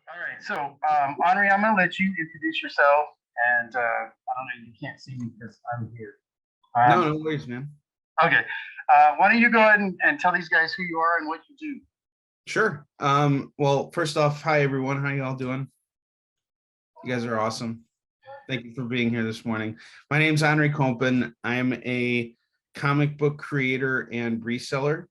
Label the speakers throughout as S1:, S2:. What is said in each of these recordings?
S1: All right. So, Onrie, I'm going to let you introduce yourself. And I don't know, you can't see me because I'm here.
S2: No,
S1: Um,
S2: no worries, man.
S1: okay. Why don't you go ahead and tell these guys who you are and what you do?
S2: Sure. Well, first off, hi everyone. How you all doing? You guys are awesome. Thank you for being here this morning. My name's Onrie Kompan. I'm a comic book creator and reseller.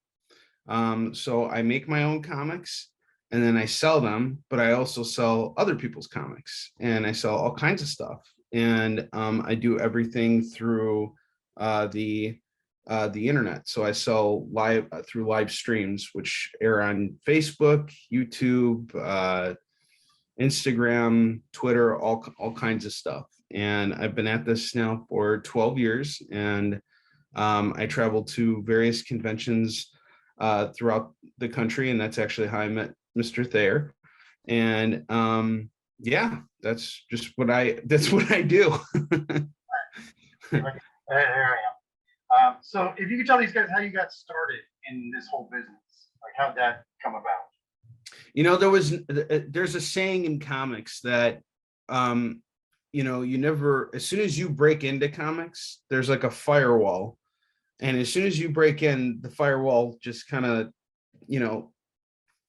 S2: So I make my own comics and then I sell them, but I also sell other people's comics and I sell all kinds of stuff. And I do everything through uh, the the internet. So I sell live through live streams, which air on Facebook, YouTube, Instagram, Twitter, all kinds of stuff. And I've been at this now for 12 years, and I travel to various conventions throughout the country, and that's actually how I met Mr. Thayer. And yeah, that's just what I do.
S1: Okay, there I am. So, if you could tell these guys how you got started in this whole business, like how'd that come about?
S2: There's a saying in comics that um, you never, as soon as you break into comics, there's like a firewall. And as soon as you break in, the firewall just kind of, you know,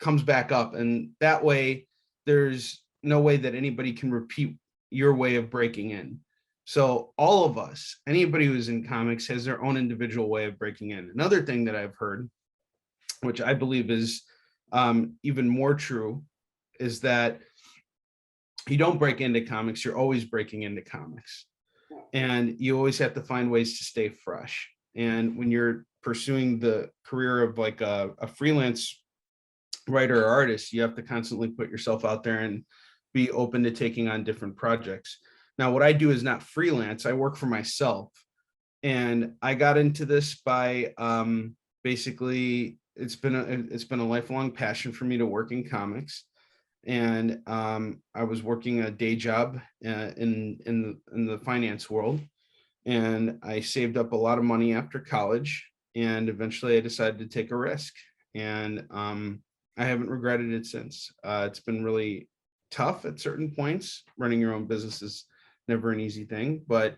S2: comes back up. And that way, there's no way that anybody can repeat your way of breaking in. So all of us, anybody who's in comics has their own individual way of breaking in. Another thing that I've heard, which I believe is even more true, is that you don't break into comics, you're always breaking into comics. And you always have to find ways to stay fresh. And when you're pursuing the career of like a freelance writer or artist, you have to constantly put yourself out there and be open to taking on different projects. Now, what I do is not freelance, I work for myself. And I got into this by basically it's been a lifelong passion for me to work in comics. And I was working a day job in the finance world, and I saved up a lot of money after college, and eventually I decided to take a risk, and I haven't regretted it since. It's been really tough at certain points. Running your own business is never an easy thing, but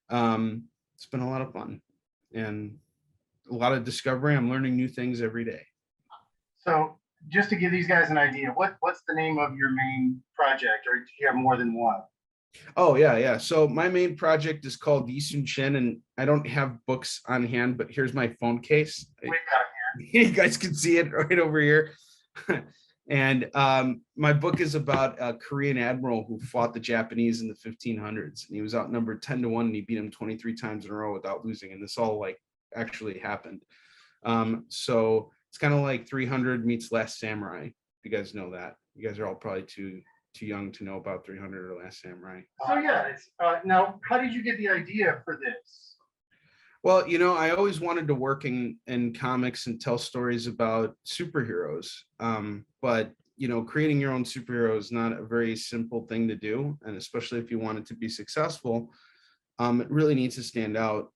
S2: it's been a lot of fun and a lot of discovery. I'm learning new things every day.
S1: So, just to give these guys an idea, what's the name of your main project, or do you have more than one?
S2: Oh yeah, yeah. So my main project is called Yisun Shin, and I don't have books on hand, but here's my phone case.
S1: We got
S2: You guys can see it right over here. And my book is about a Korean admiral who fought the Japanese in the 1500s, and he was outnumbered 10-1, and he beat them 23 times in a row without losing. And this all like actually happened. So it's kind of like 300 meets Last Samurai. You guys know that. You guys are all probably too young to know about 300 or Last Samurai.
S1: So yeah, now how did you get the idea for this?
S2: Well, I always wanted to work in comics and tell stories about superheroes. But creating your own superhero is not a very simple thing to do, and especially if you want it to be successful, it really needs to stand out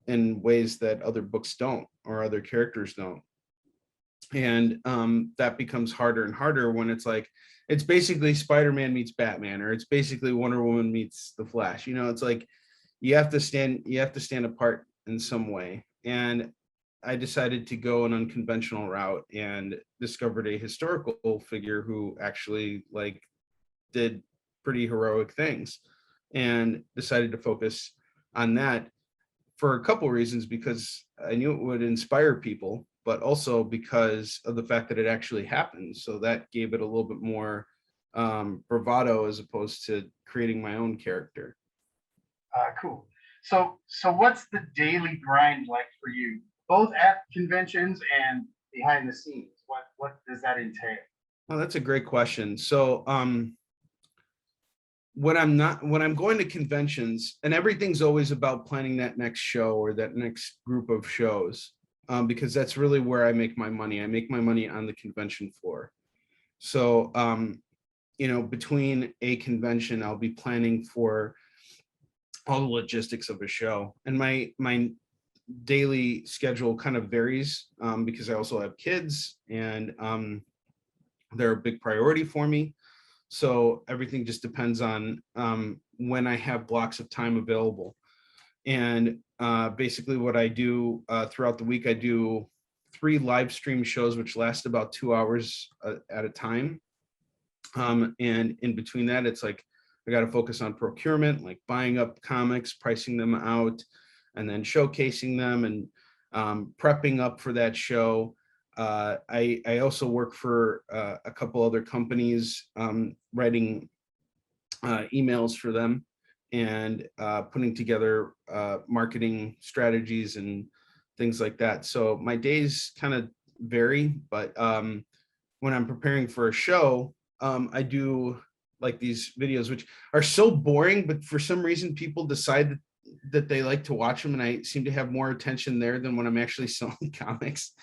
S2: in ways that other books don't or other characters don't. And that becomes harder and harder when it's basically Spider-Man meets Batman, or it's basically Wonder Woman meets the Flash. It's like you have to stand apart in some way. And I decided to go an unconventional route and discovered a historical figure who actually like did pretty heroic things, and decided to focus on that for a couple reasons, because I knew it would inspire people, but also because of the fact that it actually happened. So that gave it a little bit more bravado as opposed to creating my own character.
S1: Cool. So what's the daily grind like for you, both at conventions and behind the scenes? What does that entail?
S2: Well, that's a great question. So when I'm going to conventions, and everything's always about planning that next show or that next group of shows, because that's really where I make my money. I make my money on the convention floor. So between a convention, I'll be planning for all the logistics of a show, and my daily schedule kind of varies, because I also have kids, and they're a big priority for me. So everything just depends on when I have blocks of time available. And basically what I do throughout the week, I do 3 live stream shows, which last about 2 hours at a time. And in between that, it's like, I got to focus on procurement, like buying up comics, pricing them out, and then showcasing them and prepping up for that show. I also work for a couple other companies, writing emails for them and putting together marketing strategies and things like that. So my days kind of vary, but when I'm preparing for a show, I do like these videos, which are so boring, but for some reason people decide that they like to watch them, and I seem to have more attention there than when I'm actually selling comics.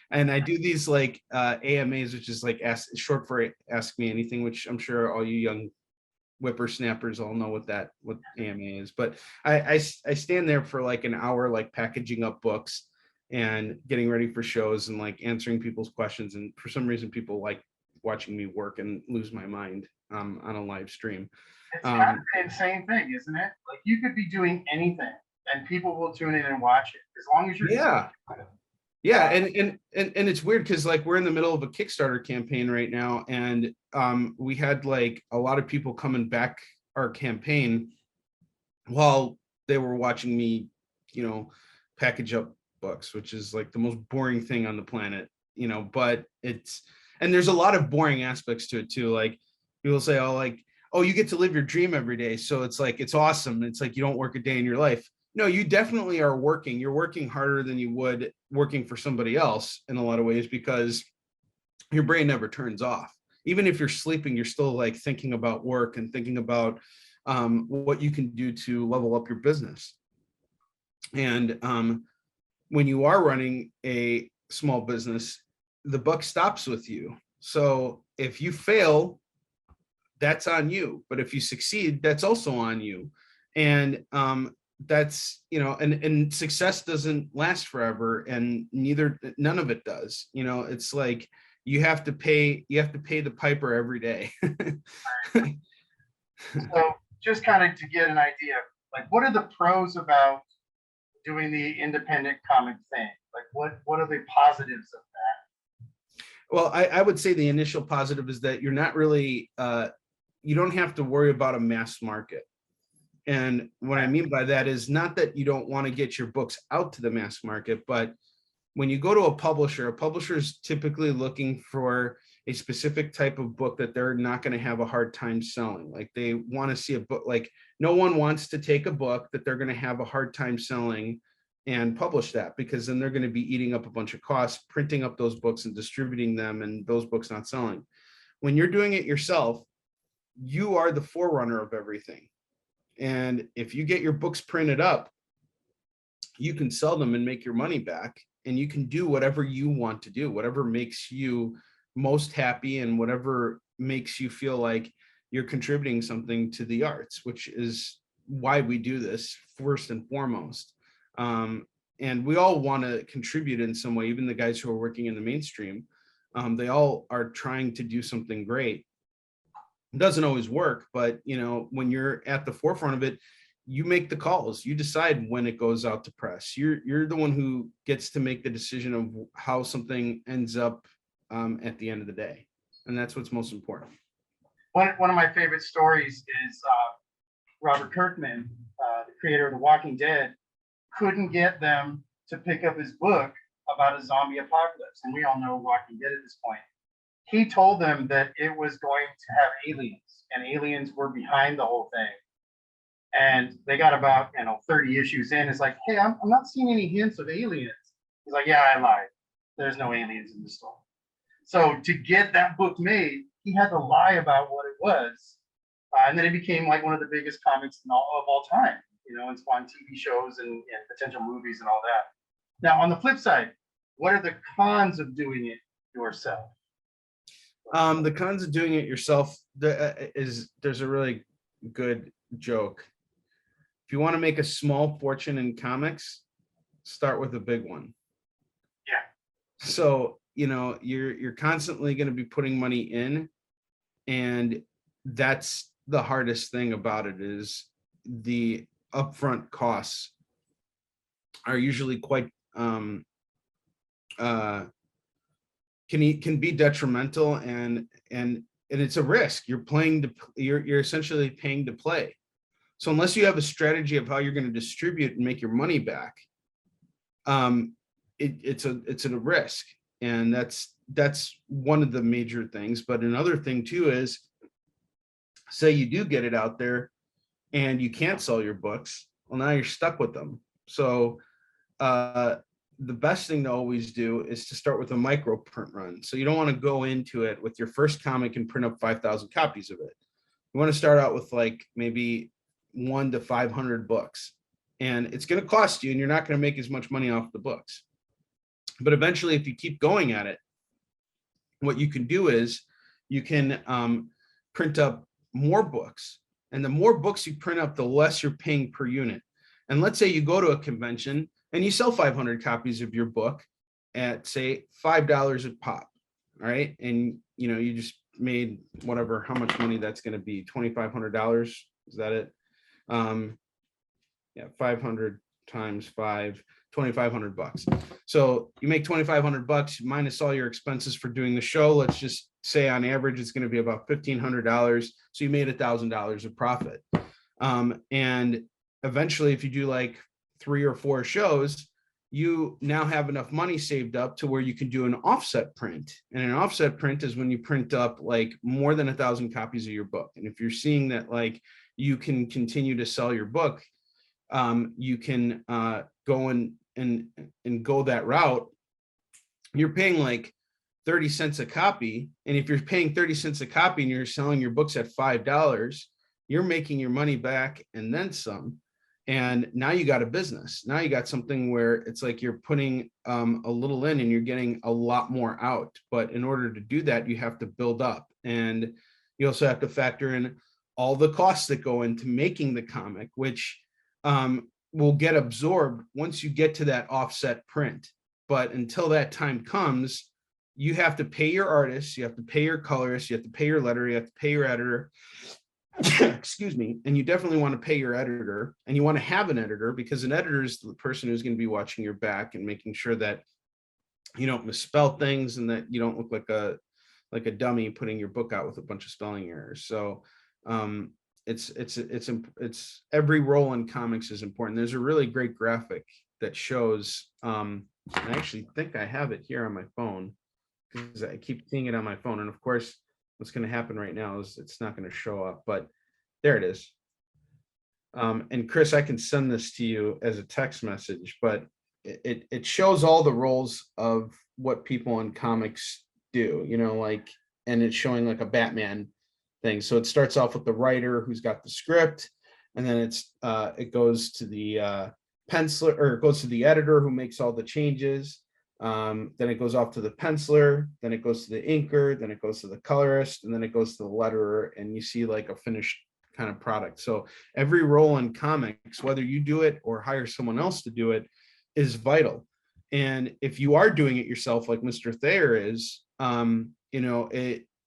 S2: And I do these like AMAs, which is like short for Ask Me Anything, which I'm sure all you young whippersnappers all know what AMA is. But I stand there for like an hour, like packaging up books and getting ready for shows and like answering people's questions. And for some reason, people like watching me work and lose my mind on a live stream.
S1: It's kind of the insane thing, isn't it? Like you could be doing anything and people will tune in and watch it as long as you're
S2: Yeah. Yeah, and it's weird because like we're in the middle of a Kickstarter campaign right now, and we had like a lot of people coming back our campaign while they were watching me, package up books, which is like the most boring thing on the planet, but and there's a lot of boring aspects to it too. Like people say, oh, you get to live your dream every day. So it's like, it's awesome. It's like, you don't work a day in your life. No, you definitely are working. You're working harder than you would working for somebody else in a lot of ways, because your brain never turns off. Even if you're sleeping, you're still like thinking about work and thinking about what you can do to level up your business. And when you are running a small business, the buck stops with you. So if you fail, that's on you. But if you succeed, that's also on you. And that's, and success doesn't last forever, and none of it does. It's like you have to pay the piper every day.
S1: So just kind of to get an idea, like what are the pros about doing the independent comic thing? Like what are the positives of that?
S2: Well, I would say the initial positive is that you're not really you don't have to worry about a mass market. And what I mean by that is not that you don't want to get your books out to the mass market, but when you go to a publisher is typically looking for a specific type of book that they're not going to have a hard time selling. Like they want to see a book, like no one wants to take a book that they're going to have a hard time selling and publish that, because then they're going to be eating up a bunch of costs, printing up those books and distributing them, and those books not selling. When you're doing it yourself, you are the forerunner of everything. And if you get your books printed up, you can sell them and make your money back, and you can do whatever you want to do, whatever makes you most happy and whatever makes you feel like you're contributing something to the arts, which is why we do this first and foremost. And we all want to contribute in some way, even the guys who are working in the mainstream. They all are trying to do something great. It doesn't always work, but when you're at the forefront of it, you make the calls. You decide when it goes out to press. You're the one who gets to make the decision of how something ends up at the end of the day, and that's what's most important.
S1: One of my favorite stories is Robert Kirkman, the creator of The Walking Dead, couldn't get them to pick up his book about a zombie apocalypse, and we all know Walking Dead at this point. He told them that it was going to have aliens, and aliens were behind the whole thing. And they got about 30 issues in. It's like, hey, I'm not seeing any hints of aliens. He's like, yeah, I lied. There's no aliens in the story. So to get that book made, he had to lie about what it was, and then it became like one of the biggest comics of all time. And spawned TV shows and potential movies and all that. Now, on the flip side, what are the cons of doing it yourself?
S2: The cons of doing it yourself there's a really good joke. If you want to make a small fortune in comics, start with a big one.
S1: Yeah.
S2: So you're constantly going to be putting money in, And that's the hardest thing about it, is the upfront costs are usually quite uh can be detrimental, and it's a risk. You're playing to, you're essentially paying to play. So unless you have a strategy of how you're going to distribute and make your money back, it's a risk. And that's one of the major things. But another thing too is, say you do get it out there and you can't sell your books, well, now you're stuck with them. So the best thing to always do is to start with a micro print run. So you don't want to go into it with your first comic and print up 5,000 copies of it. You want to start out with like maybe 1 to 500 books, and it's going to cost you, and you're not going to make as much money off the books. But eventually, if you keep going at it, what you can do is you can print up more books, and the more books you print up, the less you're paying per unit. And let's say you go to a convention and you sell 500 copies of your book at, say, $5 a pop, all right? And you just made whatever, how much money that's going to be, $2,500. Is that it? Yeah, 500 times 5, $2,500. So you make $2,500 minus all your expenses for doing the show. Let's just say on average it's going to be about $1,500. So you made $1,000 of profit. And eventually, if you do like 3 or 4 shows, you now have enough money saved up to where you can do an offset print. And an offset print is when you print up like more than 1,000 copies of your book. And if you're seeing that like you can continue to sell your book, you can go and go that route. You're paying like 30 cents a copy. And if you're paying 30 cents a copy and you're selling your books at $5, you're making your money back and then some. And now you got a business. Now you got something where it's like you're putting a little in and you're getting a lot more out. But in order to do that, you have to build up. And you also have to factor in all the costs that go into making the comic, which will get absorbed once you get to that offset print. But until that time comes, you have to pay your artists, you have to pay your colorist, you have to pay your letterer, you have to pay your editor. Excuse me. And you definitely want to pay your editor, and you want to have an editor, because an editor is the person who's going to be watching your back and making sure that you don't misspell things and that you don't look like a dummy putting your book out with a bunch of spelling errors. So it's every role in comics is important. There's a really great graphic that shows, I actually think I have it here on my phone because I keep seeing it on my phone. And of course, what's going to happen right now is it's not going to show up, but there it is. And Chris, I can send this to you as a text message, but it shows all the roles of what people in comics do, like, and it's showing like a Batman thing. So it starts off with the writer who's got the script, and then it goes to the penciler, or it goes to the editor who makes all the changes. Then it goes off to the penciler, then it goes to the inker, then it goes to the colorist, and then it goes to the letterer, and you see like a finished kind of product. So every role in comics, whether you do it or hire someone else to do it, is vital. And if you are doing it yourself, like Mr. Thayer is,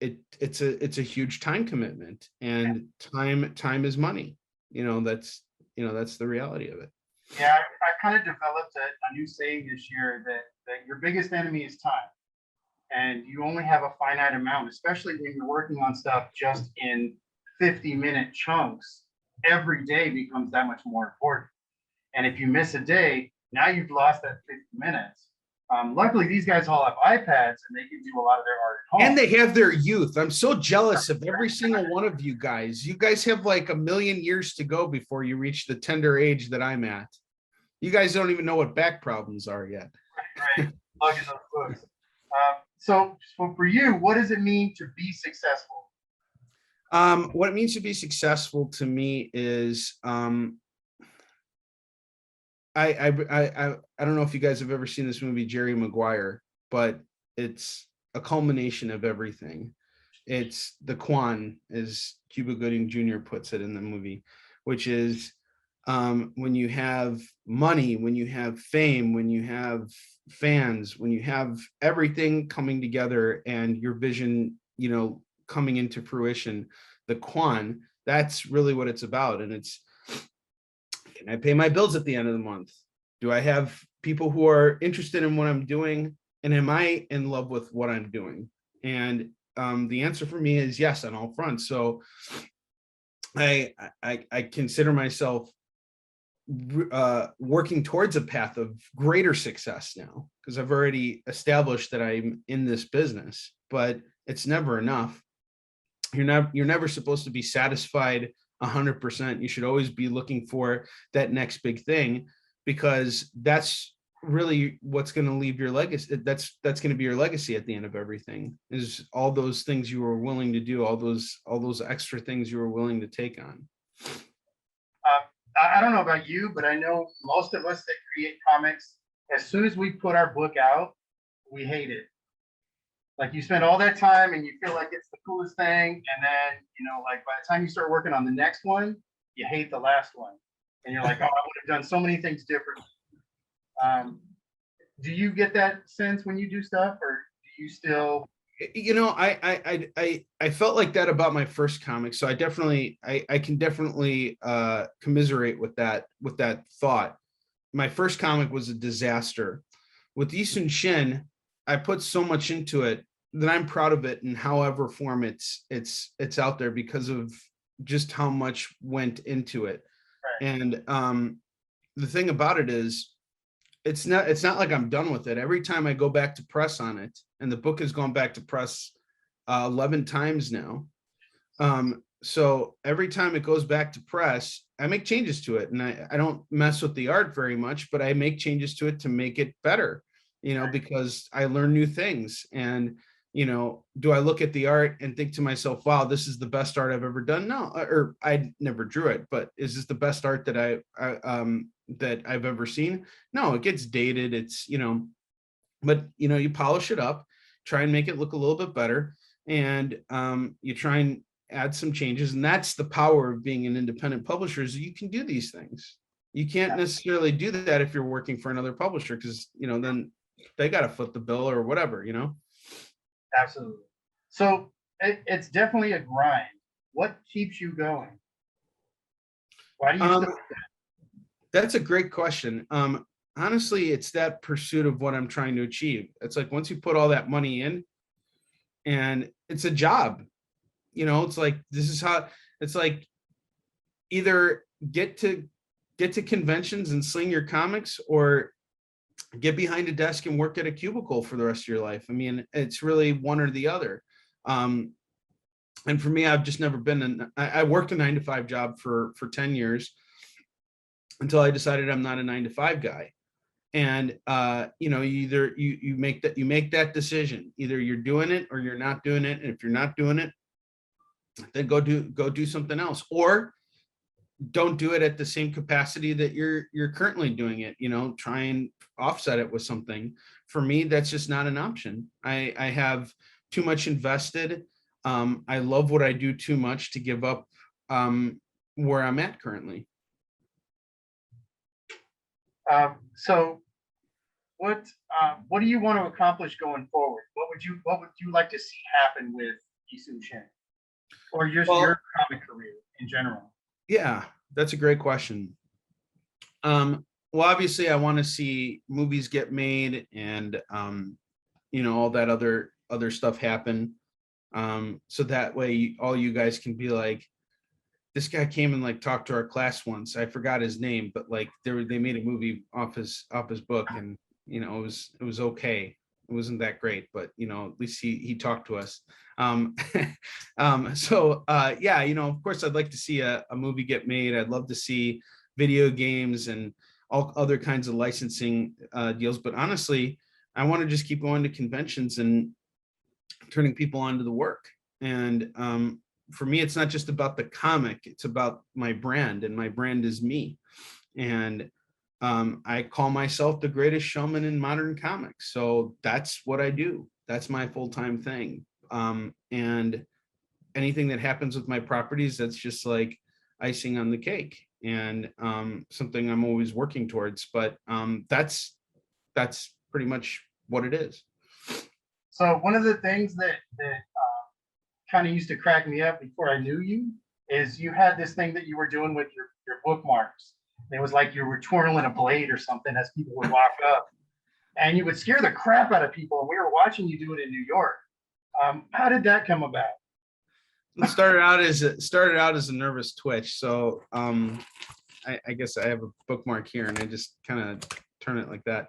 S2: it's a huge time commitment, and time is money. That's the reality of it.
S1: Yeah, I kind of developed a new saying this year that your biggest enemy is time, and you only have a finite amount, especially when you're working on stuff just in 50-minute chunks. Every day becomes that much more important. And if you miss a day, now you've lost that 50 minutes. Luckily, these guys all have iPads and they can do a lot of their art at home.
S2: And they have their youth. I'm so jealous of every single one of you guys. You guys have like a million years to go before you reach the tender age that I'm at. You guys don't even know what back problems are yet.
S1: Right. Lugging those books. So for you, what does it mean to be successful?
S2: What it means to be successful to me is I don't know if you guys have ever seen this movie Jerry Maguire, but it's a culmination of everything. It's the Quan, as Cuba Gooding Jr. puts it in the movie, which is when you have money, when you have fame, when you have fans, when you have everything coming together and your vision, coming into fruition, the quan, that's really what it's about. And it's, can I pay my bills at the end of the month? Do I have people who are interested in what I'm doing? And am I in love with what I'm doing? And the answer for me is yes on all fronts. So I consider myself working towards a path of greater success now, because I've already established that I'm in this business, but it's never enough. You're never supposed to be satisfied 100%. You should always be looking for that next big thing, because that's really what's going to leave your legacy. That's going to be your legacy at the end of everything, is all those things you were willing to do, all those extra things you were willing to take on.
S1: I don't know about you, but I know most of us that create comics, as soon as we put our book out, we hate it. Like, you spend all that time and you feel like it's the coolest thing, and then, like, by the time you start working on the next one, you hate the last one, and you're like, oh, I would have done so many things differently. Do you get that sense when you do stuff, or do you still?
S2: I felt like that about my first comic, so I can definitely commiserate with that thought. My first comic was a disaster. With Isun Shin, I put so much into it that I'm proud of it in however form it's out there, because of just how much went into it.
S1: Right.
S2: And the thing about it is, it's not like I'm done with it. Every time I go back to press on it, and the book has gone back to press 11 times now. So every time it goes back to press, I make changes to it, and I don't mess with the art very much, but I make changes to it to make it better, because I learn new things. And, do I look at the art and think to myself, wow, this is the best art I've ever done? No, or I never drew it, but is this the best art that that I've ever seen? No, it gets dated. It's, but you polish it up, try and make it look a little bit better. And you try and add some changes. And that's the power of being an independent publisher, is you can do these things. You can't necessarily do that if you're working for another publisher, because, then they got to foot the bill or whatever,
S1: Absolutely. So it's definitely a grind. What keeps you going? Why do you still do that?
S2: That's a great question. Honestly, it's that pursuit of what I'm trying to achieve. It's like, once you put all that money in, and it's a job, it's like, this is how it's like, either get to conventions and sling your comics, or get behind a desk and work at a cubicle for the rest of your life. I mean, it's really one or the other. And for me, I've just never been I worked a 9-to-5 job for 10 years, until I decided I'm not a 9-to-5 guy. And either you make that decision. Either you're doing it or you're not doing it. And if you're not doing it, then go do something else, or don't do it at the same capacity that you're currently doing it. Try and offset it with something. For me, that's just not an option. I have too much invested. I love what I do too much to give up where I'm at currently.
S1: So what do you want to accomplish going forward? What would you like to see happen with Isun Shin, or your comic career in general?
S2: Yeah, that's a great question. Well, obviously, I want to see movies get made, and all that other stuff happen. So that way, all you guys can be like, this guy came and talked to our class once. I forgot his name, but they made a movie off his book, and it was okay. It wasn't that great, but at least he talked to us. So yeah, of course, I'd like to see a movie get made. I'd love to see video games and all other kinds of licensing deals. But honestly, I want to just keep going to conventions and turning people onto the work. And for me, it's not just about the comic, it's about my brand, and my brand is me. And I call myself the greatest showman in modern comics. So that's what I do. That's my full-time thing. And anything that happens with my properties, that's just like icing on the cake, and something I'm always working towards. But that's pretty much what it is.
S1: So one of the things that kind of used to crack me up before I knew you is you had this thing that you were doing with your bookmarks. It was like you were twirling a blade or something as people would walk up, and you would scare the crap out of people. And we were watching you do it in New York. How did that come about?
S2: It started out as a nervous twitch. So I guess I have a bookmark here, and I just kind of turn it like that.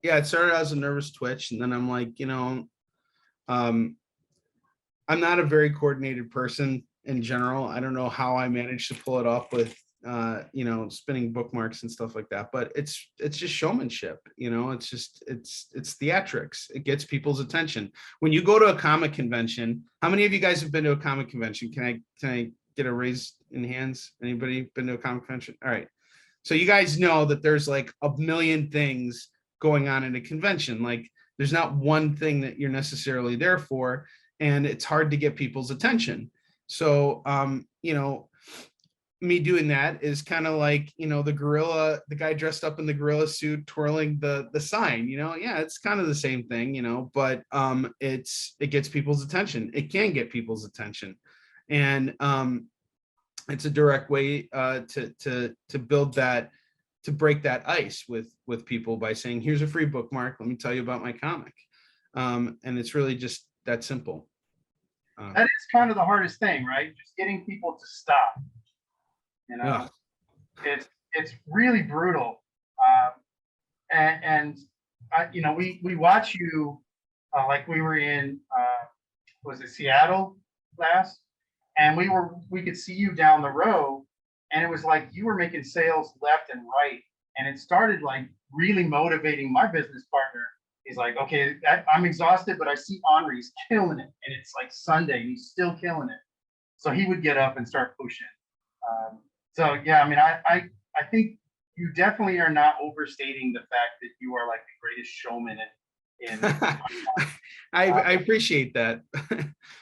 S2: Yeah, it started out as a nervous twitch, and then I'm like, I'm not a very coordinated person in general. I don't know how I managed to pull it off with spinning bookmarks and stuff like that, but it's just showmanship. It's theatrics. It gets people's attention. When you go to a comic convention, how many of you guys have been to a comic convention? Can I get a raise in hands? Anybody been to a comic convention? All right. So you guys know that there's like a million things going on in a convention. Like there's not one thing that you're necessarily there for, and it's hard to get people's attention. So, me doing that is kind of like, the guy dressed up in the gorilla suit twirling the sign, yeah, it's kind of the same thing, but it gets people's attention. It can get people's attention. And it's a direct way to build that, to break that ice with people by saying, here's a free bookmark. Let me tell you about my comic. And it's really just that simple.
S1: That is kind of the hardest thing, right? Just getting people to stop.
S2: Yeah.
S1: It's really brutal. We watch you like we were in was it Seattle last, and we could see you down the road, and it was like you were making sales left and right, and it started like really motivating my business partner. He's like, okay, I'm exhausted, but I see Onrie's killing it, and it's like Sunday, and he's still killing it. So he would get up and start pushing. So yeah, I mean, I think you definitely are not overstating the fact that you are like the greatest showman in
S2: I appreciate that.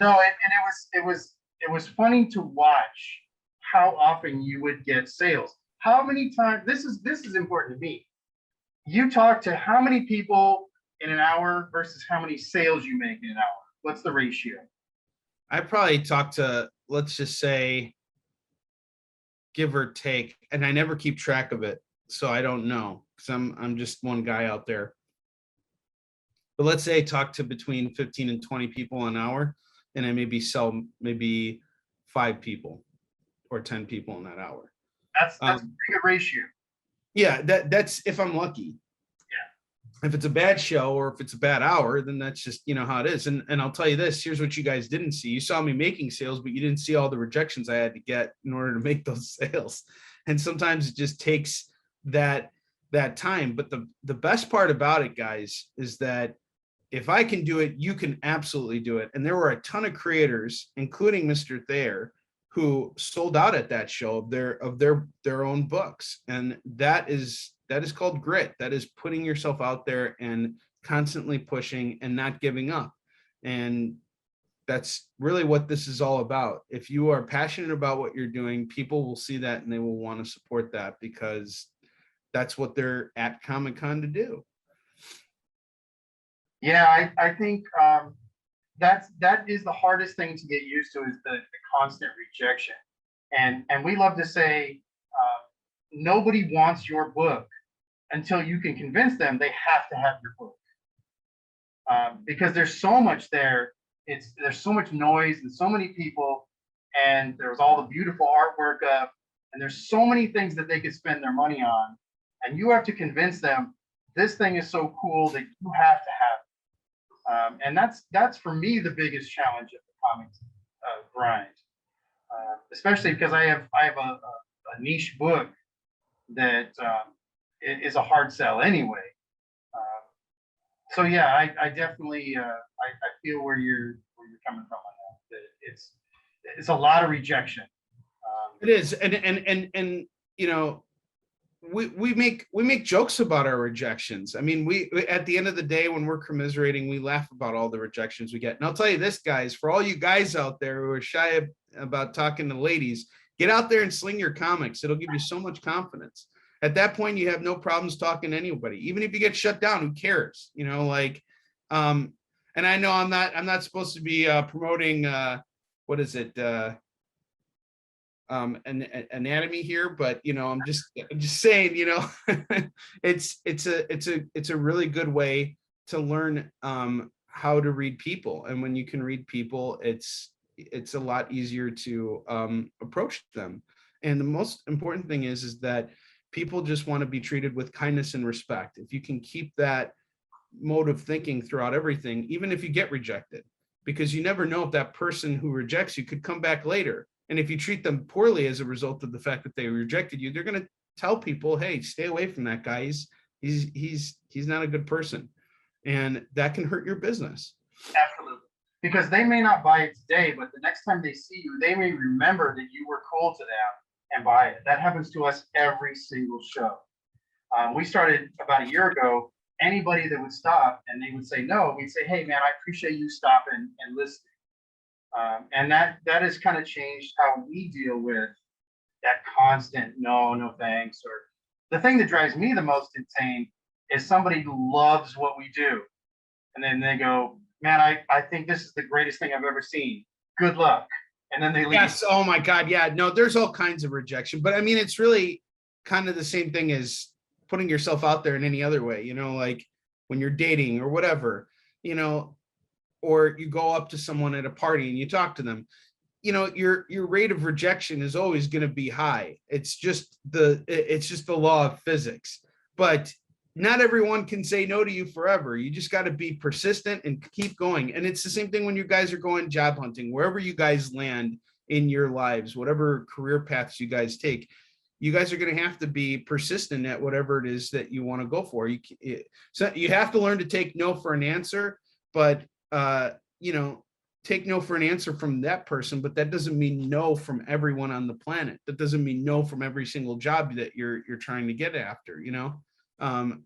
S1: No, and it was funny to watch how often you would get sales. How many times, this is important to me. You talk to how many people in an hour versus how many sales you make in an hour? What's the ratio?
S2: I probably talk to, let's just say, give or take, and I never keep track of it, so I don't know, because I'm just one guy out there. But let's say I talk to between 15 and 20 people an hour, and I maybe sell maybe 5 people or 10 people in that hour.
S1: That's a pretty good ratio.
S2: Yeah, that's if I'm lucky.
S1: Yeah.
S2: If it's a bad show or if it's a bad hour, then that's just how it is. And I'll tell you this, here's what you guys didn't see. You saw me making sales, but you didn't see all the rejections I had to get in order to make those sales. And sometimes it just takes that time. But the best part about it, guys, is that if I can do it, you can absolutely do it. And there were a ton of creators, including Mr. Thayer, who sold out at that show of their own books. And that is called grit. That is putting yourself out there and constantly pushing and not giving up. And that's really what this is all about. If you are passionate about what you're doing, people will see that and they will want to support that, because that's what they're at Comic-Con to do.
S1: Yeah, I think that is the hardest thing to get used to, is the constant rejection. And we love to say nobody wants your book until you can convince them they have to have your book. Because there's so much there. There's so much noise and so many people, and there's all the beautiful artwork up, and there's so many things that they could spend their money on. And you have to convince them this thing is so cool that you have to have it. And that's for me the biggest challenge of the comics grind, especially because I have a niche book that is a hard sell anyway. So yeah, I definitely I feel where you're coming from on that. It's a lot of rejection.
S2: It is, and we make jokes about our rejections. I mean, we at the end of the day, when we're commiserating, we laugh about all the rejections we get. And I'll tell you this, guys, for all you guys out there who are shy about talking to ladies, get out there and sling your comics. It'll give you so much confidence. At that point, you have no problems talking to anybody. Even if you get shut down, who cares? And And I know I'm not supposed to be promoting what is it? Anatomy here, but I'm just saying, it's a really good way to learn how to read people. And when you can read people, it's a lot easier to approach them. And the most important thing is that people just want to be treated with kindness and respect. If you can keep that mode of thinking throughout everything, even if you get rejected, because you never know if that person who rejects you could come back later. And if you treat them poorly as a result of the fact that they rejected you, they're going to tell people, hey, stay away from that guy. He's not a good person. And that can hurt your business.
S1: Absolutely. Because they may not buy it today, but the next time they see you, they may remember that you were cool to them and buy it. That happens to us every single show. We started about a year ago. Anybody that would stop and they would say no, we'd say, hey, man, I appreciate you stopping and listening. And that has kind of changed how we deal with that constant no thanks. Or the thing that drives me the most insane is somebody who loves what we do. And then they go, man, I think this is the greatest thing I've ever seen. Good luck. And then they leave.
S2: Yes. Oh my God. Yeah. No, there's all kinds of rejection, but I mean, it's really kind of the same thing as putting yourself out there in any other way, like when you're dating or whatever, or you go up to someone at a party and you talk to them, your rate of rejection is always going to be high. It's just the law of physics, but not everyone can say no to you forever. You just got to be persistent and keep going. And it's the same thing when you guys are going job hunting, wherever you guys land in your lives, whatever career paths you guys take, you guys are going to have to be persistent at whatever it is that you want to go for. So you have to learn to take no for an answer, but take no for an answer from that person, but that doesn't mean no from everyone on the planet. That doesn't mean no from every single job that you're trying to get after,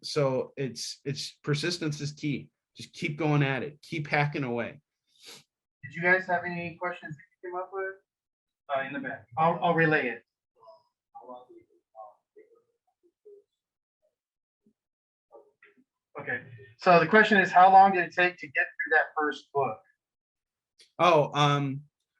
S2: so it's persistence is key. Just keep going at it, keep hacking away.
S1: Did you guys have any questions that you came up with? In the back, I'll relay it. Okay, so the question is, how long did it take to get through that first book?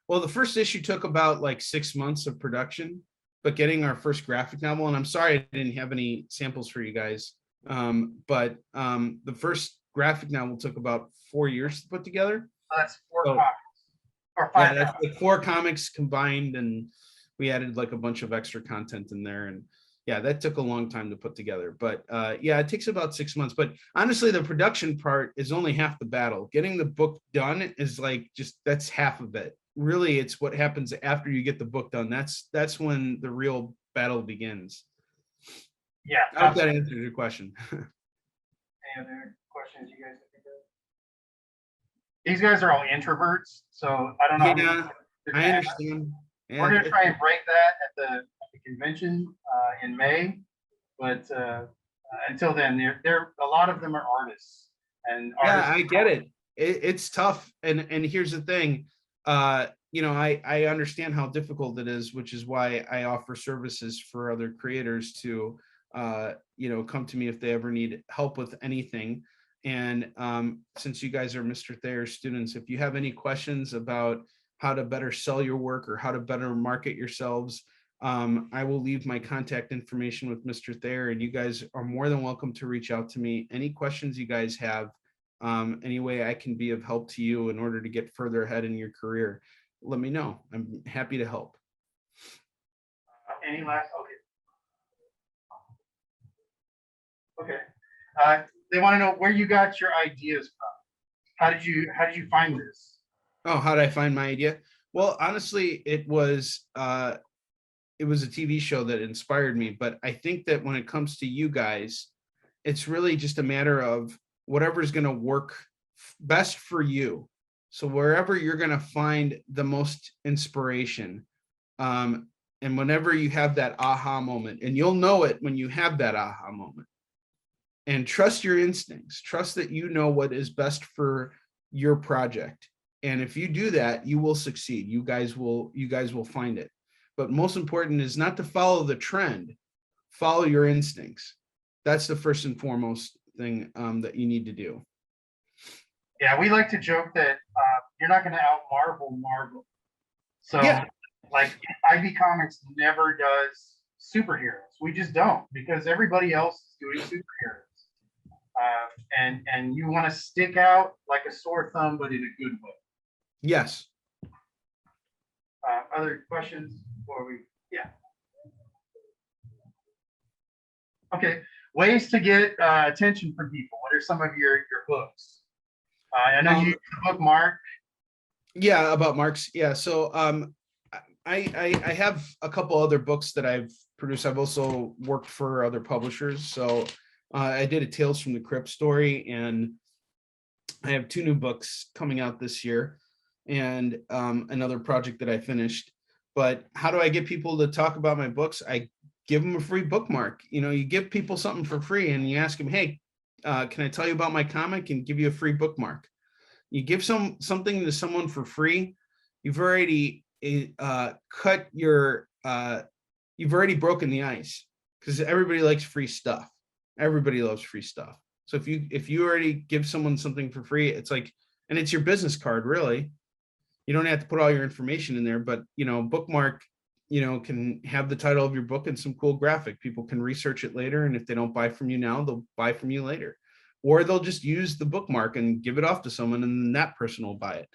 S2: Well, the first issue took about like 6 months of production, but getting our first graphic novel, and I'm sorry I didn't have any samples for you guys, but the first graphic novel took about 4 years to put together.
S1: That's four comics. Or five.
S2: Yeah, that's like 4 comics combined, and we added like a bunch of extra content in there, and yeah, that took a long time to put together. But yeah, it takes about 6 months. But honestly, the production part is only half the battle. Getting the book done is like that's half of it. Really, it's what happens after you get the book done. That's when the real battle begins.
S1: Yeah,
S2: I hope that answers your question.
S1: Any other questions you guys think of? These guys are all introverts, so I don't know.
S2: Yeah, I understand.
S1: Yeah, we're gonna try and break that at the convention in May, but until then, they're a lot of them are artists. And
S2: yeah, I get it. It's tough, and here's the thing. I understand how difficult it is, which is why I offer services for other creators to come to me if they ever need help with anything. And since you guys are Mr. Thayer's students, if you have any questions about how to better sell your work or how to better market yourselves, I will leave my contact information with Mr. Thayer, and you guys are more than welcome to reach out to me. Any questions you guys have, any way I can be of help to you in order to get further ahead in your career, let me know. I'm happy to help.
S1: Any last? Okay. They want to know where you got your ideas from. How did you find this?
S2: Oh, how did I find my idea? Well, honestly, it was a TV show that inspired me. But I think that when it comes to you guys, it's really just a matter of whatever is going to work best for you. So wherever you're going to find the most inspiration, and whenever you have that aha moment, and you'll know it when you have that aha moment. And trust your instincts. Trust that you know what is best for your project. And if you do that, you will succeed. You guys will find it. But most important is not to follow the trend. Follow your instincts. That's the first and foremost thing that you need to do.
S1: Yeah, we like to joke that you're not going to out Marvel. So,
S2: Yeah.
S1: like, IB Comics never does superheroes. We just don't because everybody else is doing superheroes. And you want to stick out like a sore thumb, but in a good way.
S2: Yes.
S1: Other questions before we? Yeah. Okay. Ways to get attention from people. What are some of your books? I know you use the bookmark.
S2: Yeah, about Marx. Yeah. So I have a couple other books that I've produced. I've also worked for other publishers. So I did a Tales from the Crypt story, and I have 2 new books coming out this year, and another project that I finished. But how do I get people to talk about my books? I give them a free bookmark. You know, you give people something for free, and you ask them, "Hey, can I tell you about my comic?" and give you a free bookmark. You give something to someone for free, you've already cut your you've already broken the ice, because everybody likes free stuff. Everybody loves free stuff. So if you already give someone something for free, it's like, and it's your business card, really. You don't have to put all your information in there, but bookmark, can have the title of your book and some cool graphic. People can research it later, and if they don't buy from you now, they'll buy from you later. Or they'll just use the bookmark and give it off to someone, and then that person will buy it.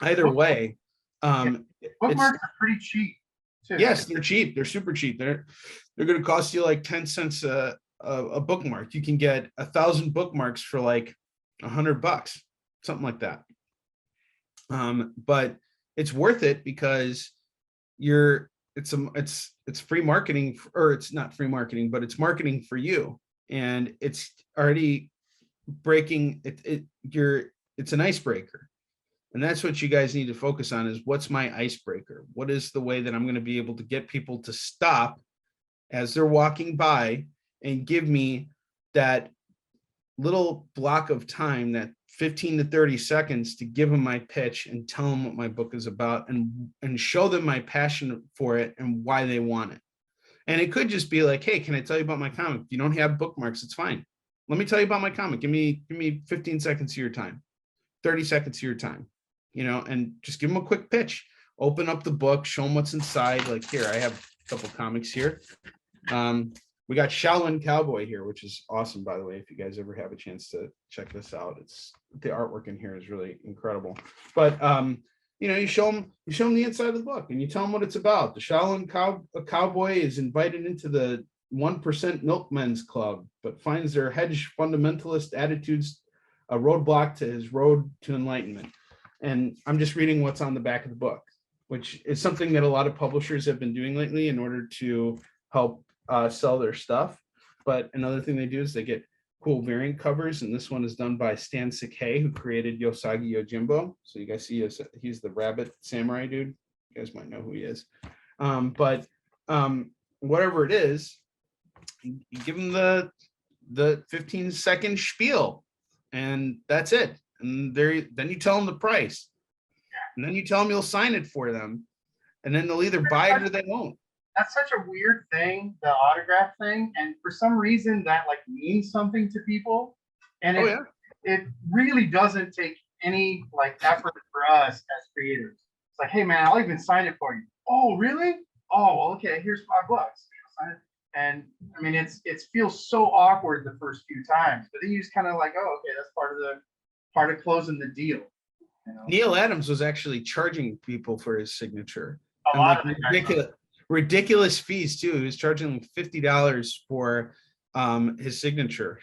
S2: Either way,
S1: Bookmarks are pretty cheap too.
S2: Yes, they're cheap. They're super cheap. They're going to cost you like 10 cents a bookmark. You can get 1,000 bookmarks for like $100, something like that. But it's worth it because it's free marketing, or it's not free marketing, but it's marketing for you, and it's already breaking it. It's an icebreaker. And that's what you guys need to focus on, is what's my icebreaker? What is the way that I'm going to be able to get people to stop as they're walking by and give me that little block of time, that 15 to 30 seconds, to give them my pitch and tell them what my book is about, and show them my passion for it and why they want it. And it could just be like, hey, can I tell you about my comic? If you don't have bookmarks, it's fine. Let me tell you about my comic. Give me 15 seconds of your time, 30 seconds of your time. And just give them a quick pitch. Open up the book, show them what's inside. Like, here, I have a couple comics here. We got Shaolin Cowboy here, which is awesome, by the way. If you guys ever have a chance to check this out, the artwork in here is really incredible. But you show them the inside of the book, and you tell them what it's about. The Shaolin Cowboy is invited into the 1% Milkmen's Club, but finds their hedge fundamentalist attitudes a roadblock to his road to enlightenment. And I'm just reading what's on the back of the book, which is something that a lot of publishers have been doing lately in order to help sell their stuff. But another thing they do is they get cool variant covers, and this one is done by Stan Sakai, who created Yosagi Yojimbo. So you guys see, he's the rabbit samurai dude. You guys might know who he is. But whatever it is, you give them the 15-second spiel, and that's it. And then you tell them the price, and then you tell them you'll sign it for them, and then they'll either buy it or they won't.
S1: That's such a weird thing, the autograph thing, and for some reason that like means something to people, and it really doesn't take any like effort for us as creators. It's like, hey man, I'll even sign it for you. Oh really? Oh okay, here's $5. Sign it. And I mean, it feels so awkward the first few times, but then you just kind of like, oh okay, that's part of closing the deal.
S2: Neil Adams was actually charging people for his signature.
S1: A lot of
S2: ridiculous fees too. He was charging them $50 for his signature,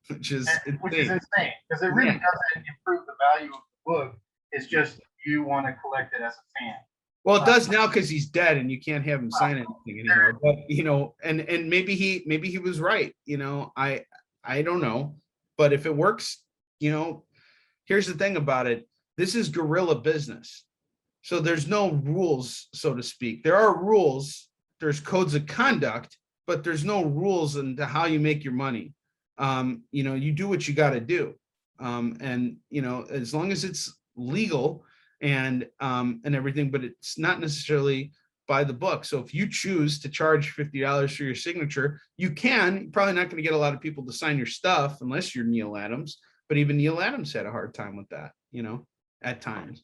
S2: which is insane
S1: because it really doesn't improve the value of the book. It's just you want to collect it as a fan.
S2: Well, it does now because he's dead and you can't have him sign anything anymore. But and maybe he was right. I don't know, but if it works, here's the thing about it. This is guerrilla business. So there's no rules, so to speak. There are rules, there's codes of conduct, but there's no rules into how you make your money. You do what you got to do. And as long as it's legal and everything, but it's not necessarily by the book. So if you choose to charge $50 for your signature, you're probably not going to get a lot of people to sign your stuff unless you're Neil Adams. but even Neil Adams had a hard time with that, at times.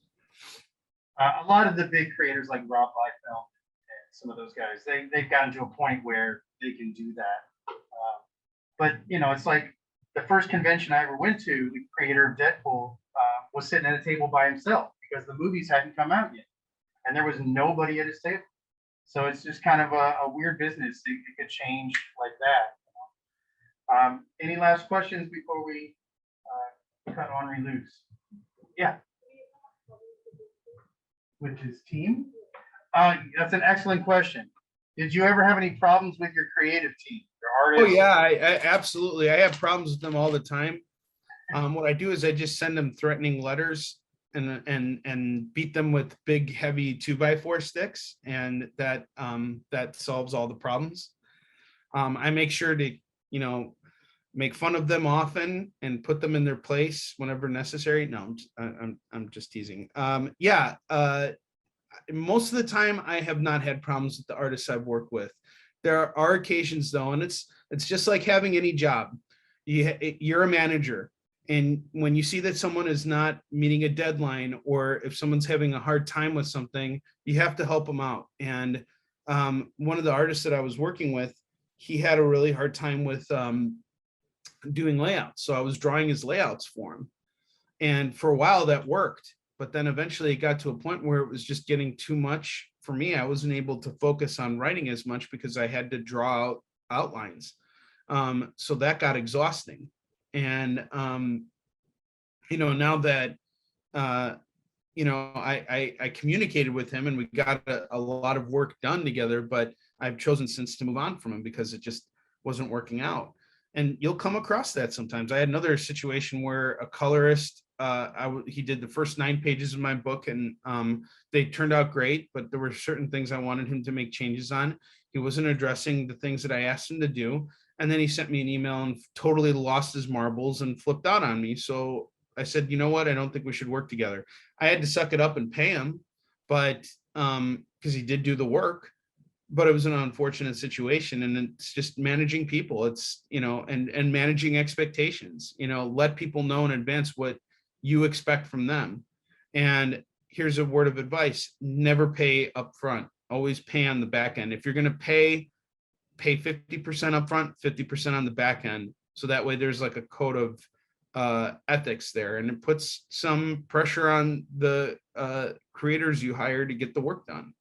S1: A lot of the big creators like Rob Liefeld and some of those guys, they've gotten to a point where they can do that. But it's like the first convention I ever went to, the creator of Deadpool was sitting at a table by himself because the movies hadn't come out yet, and there was nobody at his table. So it's just kind of a weird business. It could change like that. Any last questions before we cut Onrie loose? Yeah. With his team? That's an excellent question. Did you ever have any problems with your creative team, your
S2: Oh
S1: artists?
S2: yeah, I absolutely. I have problems with them all the time. What I do is I just send them threatening letters and beat them with big, heavy 2x4 sticks, and that solves all the problems. I make sure to, make fun of them often and put them in their place whenever necessary. No, I'm just teasing. Yeah. Most of the time I have not had problems with the artists I've worked with. There are occasions though, and it's just like having any job. You're a manager, and when you see that someone is not meeting a deadline, or if someone's having a hard time with something, you have to help them out. And one of the artists that I was working with, he had a really hard time with doing layouts. So I was drawing his layouts for him. And for a while that worked, but then eventually it got to a point where it was just getting too much for me. I wasn't able to focus on writing as much because I had to draw out outlines. So that got exhausting. And, now that, I communicated with him and we got a lot of work done together, but I've chosen since to move on from him because it just wasn't working out. And you'll come across that sometimes. I had another situation where a colorist, he did the first 9 pages of my book, and they turned out great, but there were certain things I wanted him to make changes on. He wasn't addressing the things that I asked him to do. And then he sent me an email and totally lost his marbles and flipped out on me. So I said, you know what? I don't think we should work together. I had to suck it up and pay him, but because he did do the work. But it was an unfortunate situation, and it's just managing people. It's, and managing expectations, let people know in advance what you expect from them. And here's a word of advice: never pay up front, always pay on the back end. If you're going to pay 50% up front, 50% on the back end. So that way there's like a code of ethics there, and it puts some pressure on the creators you hire to get the work done.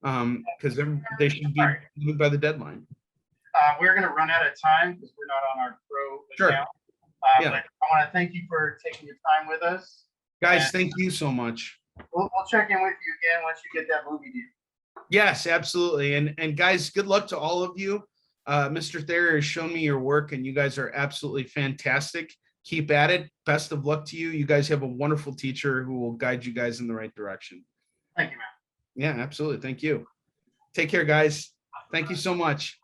S2: Because they should be moved by the deadline.
S1: We're going to run out of time because we're not on our pro account.
S2: Yeah.
S1: But I want to thank you for taking your time with us.
S2: Guys, thank you so much.
S1: We'll check in with you again once you get that movie deal.
S2: Yes, absolutely. And guys, good luck to all of you. Mr. Thayer has shown me your work, and you guys are absolutely fantastic. Keep at it. Best of luck to you. You guys have a wonderful teacher who will guide you guys in the right direction.
S1: Thank you, man.
S2: Yeah, absolutely. Thank you. Take care, guys. Thank you so much.